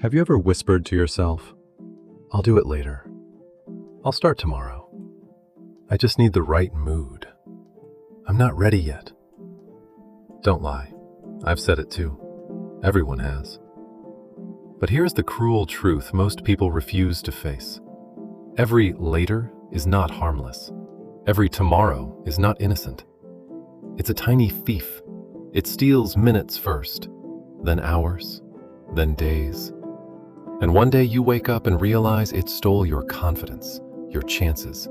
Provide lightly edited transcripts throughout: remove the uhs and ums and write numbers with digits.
Have you ever whispered to yourself, "I'll do it later. I'll start tomorrow. I just need the right mood. I'm not ready yet." Don't lie. I've said it too. Everyone has. But here's the cruel truth most people refuse to face. Every later is not harmless. Every tomorrow is not innocent. It's a tiny thief. It steals minutes first, then hours, then days. And one day you wake up and realize it stole your confidence, your chances,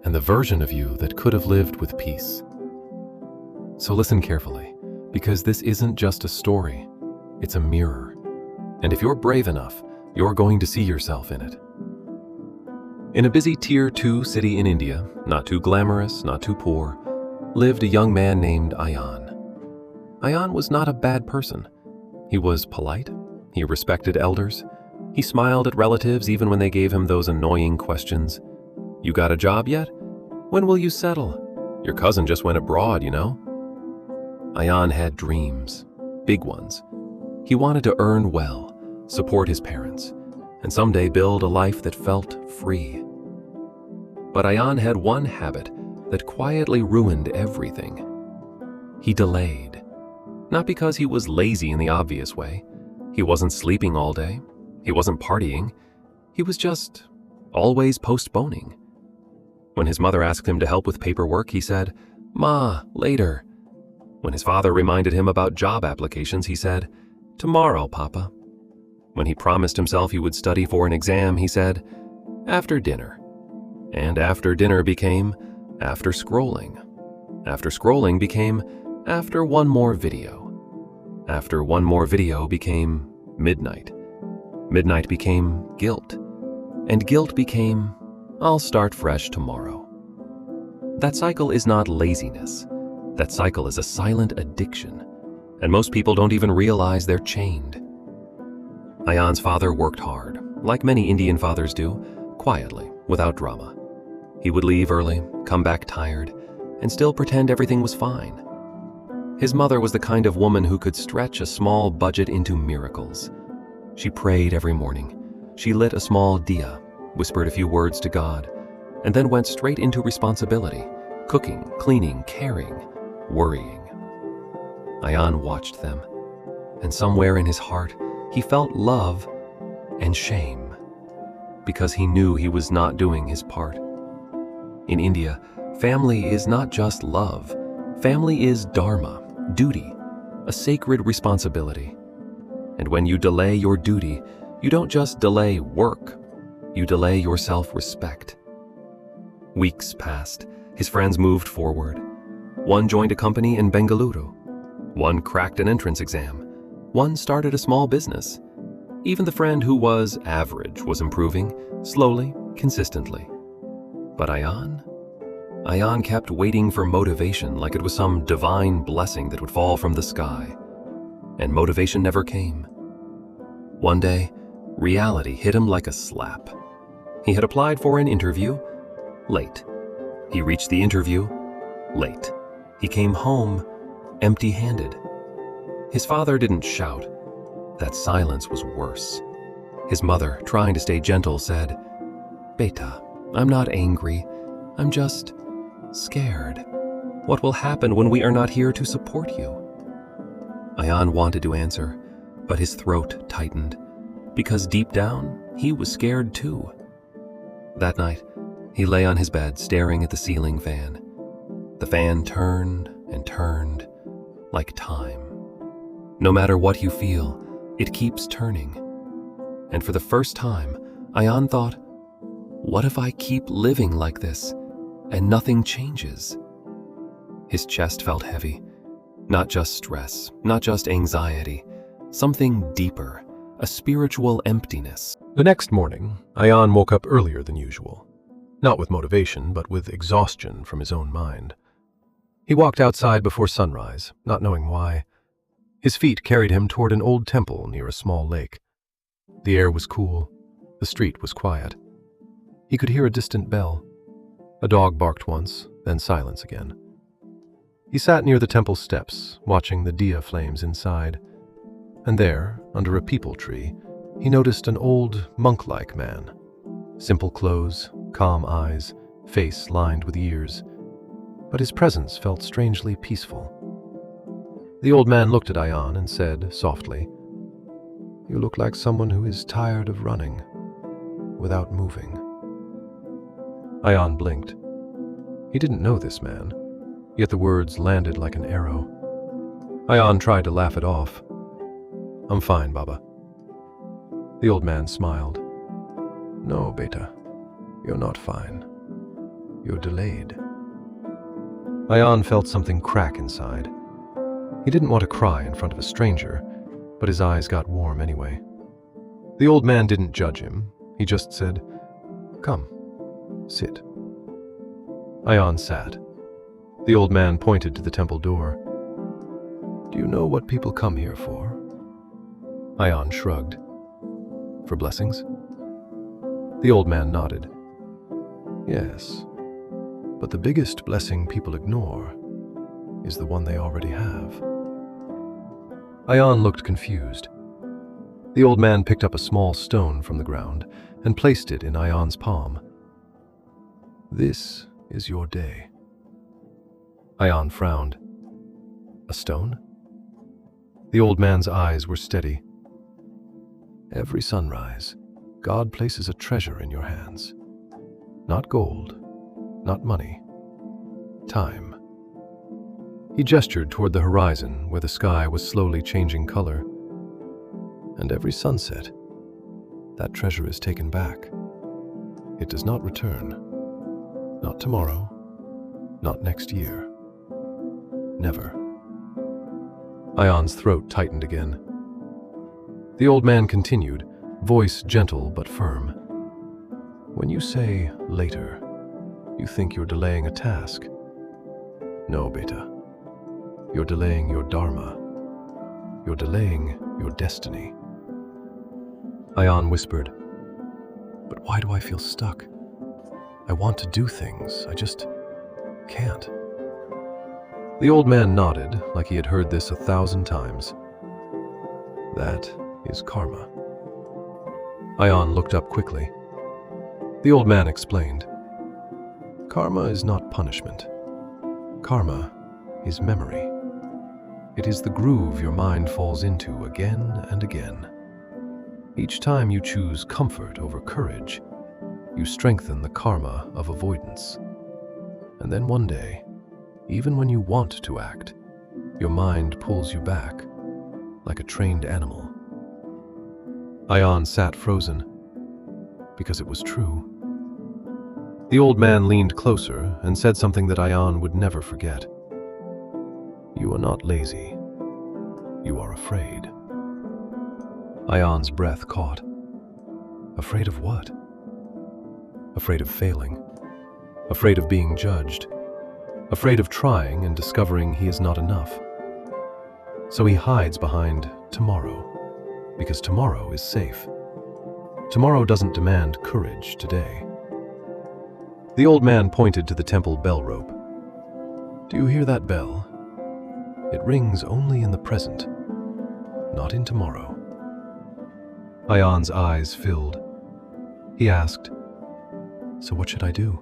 and the version of you that could have lived with peace. So listen carefully, because this isn't just a story, it's a mirror. And if you're brave enough, you're going to see yourself in it. In a busy Tier 2 city in India, not too glamorous, not too poor, lived a young man named Ayan. Ayan was not a bad person. He was polite, he respected elders, he smiled at relatives even when they gave him those annoying questions. "You got a job yet? When will you settle? Your cousin just went abroad, you know?" Ayan had dreams, big ones. He wanted to earn well, support his parents, and someday build a life that felt free. But Ayan had one habit that quietly ruined everything. He delayed. Not because he was lazy in the obvious way. He wasn't sleeping all day. He wasn't partying. He was just always postponing. When his mother asked him to help with paperwork, he said, "Ma, later." When his father reminded him about job applications, he said, "Tomorrow, Papa." When he promised himself he would study for an exam, he said, "After dinner." And after dinner became after scrolling. After scrolling became after one more video. After one more video became midnight. Midnight became guilt. And guilt became, "I'll start fresh tomorrow." That cycle is not laziness. That cycle is a silent addiction. And most people don't even realize they're chained. Ayan's father worked hard, like many Indian fathers do, quietly, without drama. He would leave early, come back tired, and still pretend everything was fine. His mother was the kind of woman who could stretch a small budget into miracles. She prayed every morning. She lit a small diya, whispered a few words to God, and then went straight into responsibility, cooking, cleaning, caring, worrying. Ayan watched them, and somewhere in his heart, he felt love and shame, because he knew he was not doing his part. In India, family is not just love. Family is dharma, duty, a sacred responsibility. And when you delay your duty, you don't just delay work, you delay your self-respect. Weeks passed, his friends moved forward. One joined a company in Bengaluru. One cracked an entrance exam. One started a small business. Even the friend who was average was improving, slowly, consistently. But Ayan kept waiting for motivation like it was some divine blessing that would fall from the sky. And motivation never came. One day, reality hit him like a slap. He had applied for an interview, late. He reached the interview, late. He came home, empty-handed. His father didn't shout. That silence was worse. His mother, trying to stay gentle, said, "Beta, I'm not angry. I'm just scared. What will happen when we are not here to support you?" Ayan wanted to answer, but his throat tightened, because deep down, he was scared too. That night, he lay on his bed staring at the ceiling fan. The fan turned and turned, like time. No matter what you feel, it keeps turning. And for the first time, Ayan thought, what if I keep living like this and nothing changes? His chest felt heavy. Not just stress, not just anxiety, something deeper, a spiritual emptiness. The next morning, Ayan woke up earlier than usual. Not with motivation, but with exhaustion from his own mind. He walked outside before sunrise, not knowing why. His feet carried him toward an old temple near a small lake. The air was cool. The street was quiet. He could hear a distant bell. A dog barked once, then silence again. He sat near the temple steps, watching the diya flames inside. And there, under a peepal tree, he noticed an old, monk-like man. Simple clothes, calm eyes, face lined with years, but his presence felt strangely peaceful. The old man looked at Ion and said softly, "You look like someone who is tired of running without moving." Ion blinked. He didn't know this man, yet the words landed like an arrow. Ion tried to laugh it off. "I'm fine, Baba." The old man smiled. "No, beta, you're not fine. You're delayed." Ion felt something crack inside. He didn't want to cry in front of a stranger, but his eyes got warm anyway. The old man didn't judge him. He just said, "Come, sit." Ion sat. The old man pointed to the temple door. "Do you know what people come here for?" Ion shrugged. "For blessings?" The old man nodded. "Yes, but the biggest blessing people ignore is the one they already have." Ion looked confused. The old man picked up a small stone from the ground and placed it in Ion's palm. "This is your day." Ion frowned. "A stone?" The old man's eyes were steady. "Every sunrise, God places a treasure in your hands. Not gold, not money, time." He gestured toward the horizon where the sky was slowly changing color. "And every sunset, that treasure is taken back. It does not return. Not tomorrow, not next year. Never." Ion's throat tightened again. The old man continued, voice gentle but firm. "When you say later, you think you're delaying a task. No, beta. You're delaying your dharma. You're delaying your destiny." Ion whispered, "But why do I feel stuck? I want to do things, I just can't." The old man nodded like he had heard this 1,000 times. "That is karma." Ion looked up quickly. The old man explained, "Karma is not punishment. Karma is memory. It is the groove your mind falls into again and again. Each time you choose comfort over courage, you strengthen the karma of avoidance. And then one day, even when you want to act, your mind pulls you back, like a trained animal." Ion sat frozen, because it was true. The old man leaned closer and said something that Ion would never forget. "You are not lazy. You are afraid." Ion's breath caught. Afraid of what? Afraid of failing. Afraid of being judged. Afraid of trying and discovering he is not enough. So he hides behind tomorrow, because tomorrow is safe. Tomorrow doesn't demand courage today. The old man pointed to the temple bell rope. "Do you hear that bell? It rings only in the present, not in tomorrow." Ion's eyes filled. He asked, "So what should I do?"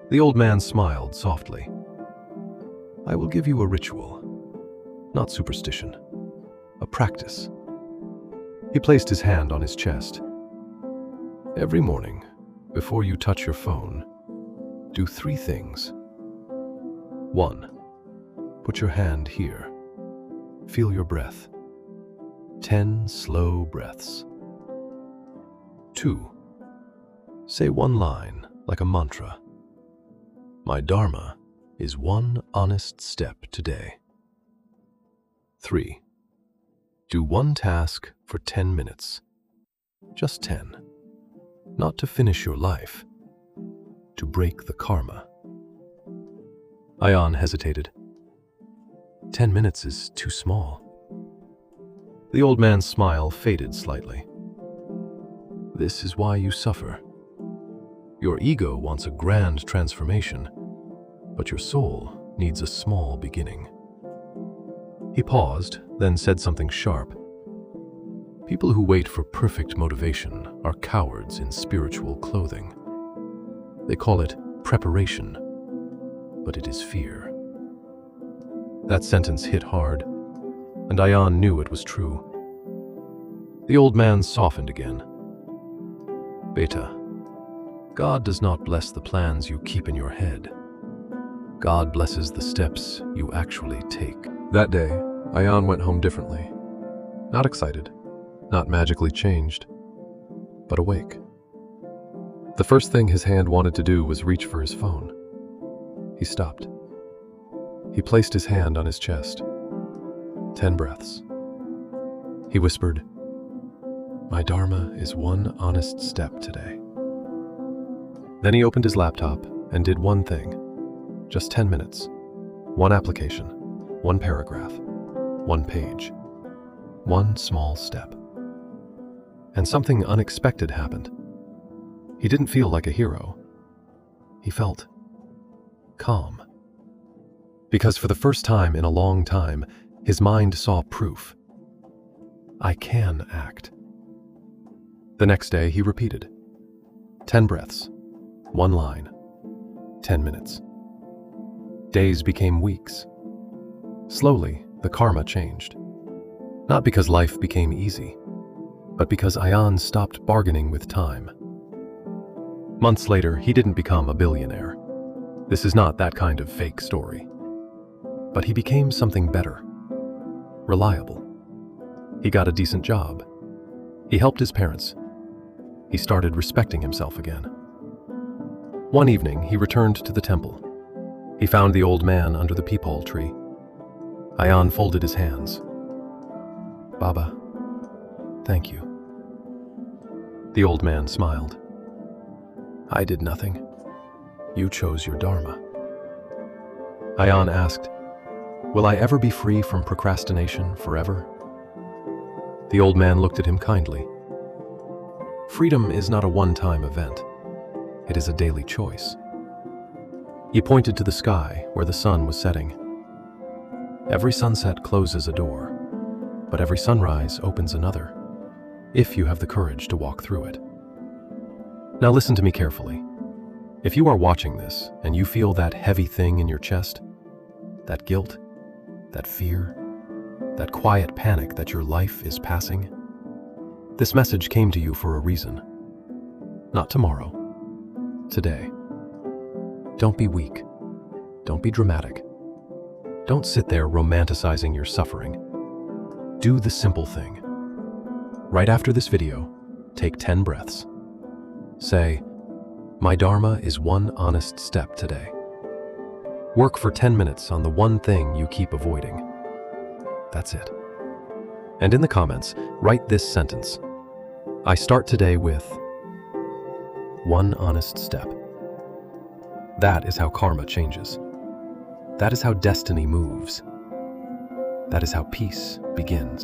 The old man smiled softly. "I will give you a ritual, not superstition, a practice." He placed his hand on his chest. "Every morning, before you touch your phone, do 3 things. 1. Put your hand here. Feel your breath. 10 slow breaths. 2. Say one line like a mantra. My dharma is one honest step today. 3. Do one task for 10 minutes. Just 10. Not to finish your life, to break the karma." Ion hesitated. 10 minutes is too small. The old man's smile faded slightly. "This is why you suffer. Your ego wants a grand transformation, but your soul needs a small beginning." He paused, then said something sharp. People who wait for perfect motivation are cowards in spiritual clothing. They call it preparation, but it is fear. That sentence hit hard, and Ayan knew it was true. The old man softened again. Beta, God does not bless the plans you keep in your head. God blesses the steps you actually take. That day, Ayan went home differently. Not excited, not magically changed, but awake. The first thing his hand wanted to do was reach for his phone. He stopped. He placed his hand on his chest. 10 breaths. He whispered, "My Dharma is one honest step today." Then he opened his laptop and did one thing. Just 10 minutes. One application, one paragraph, one page. One small step. And something unexpected happened. He didn't feel like a hero. He felt calm. Because for the first time in a long time, his mind saw proof. I can act. The next day, he repeated. 10 breaths, one line, 10 minutes. Days became weeks. Slowly, the karma changed. Not because life became easy, but because Ayan stopped bargaining with time. Months later, he didn't become a billionaire. This is not that kind of fake story. But he became something better. Reliable. He got a decent job. He helped his parents. He started respecting himself again. One evening, he returned to the temple. He found the old man under the peepal tree. Ayan folded his hands. Baba, thank you. The old man smiled. I did nothing. You chose your Dharma. Ayan asked, will I ever be free from procrastination forever? The old man looked at him kindly. Freedom is not a one-time event. It is a daily choice. He pointed to the sky where the sun was setting. Every sunset closes a door, but every sunrise opens another, if you have the courage to walk through it. Now listen to me carefully. If you are watching this and you feel that heavy thing in your chest, that guilt, that fear, that quiet panic that your life is passing, this message came to you for a reason. Not tomorrow, today. Don't be weak. Don't be dramatic. Don't sit there romanticizing your suffering. Do the simple thing. Right after this video, take 10 breaths. Say, my Dharma is one honest step today. Work for 10 minutes on the one thing you keep avoiding. That's it. And in the comments, write this sentence. I start today with one honest step. That is how karma changes. That is how destiny moves. That is how peace begins.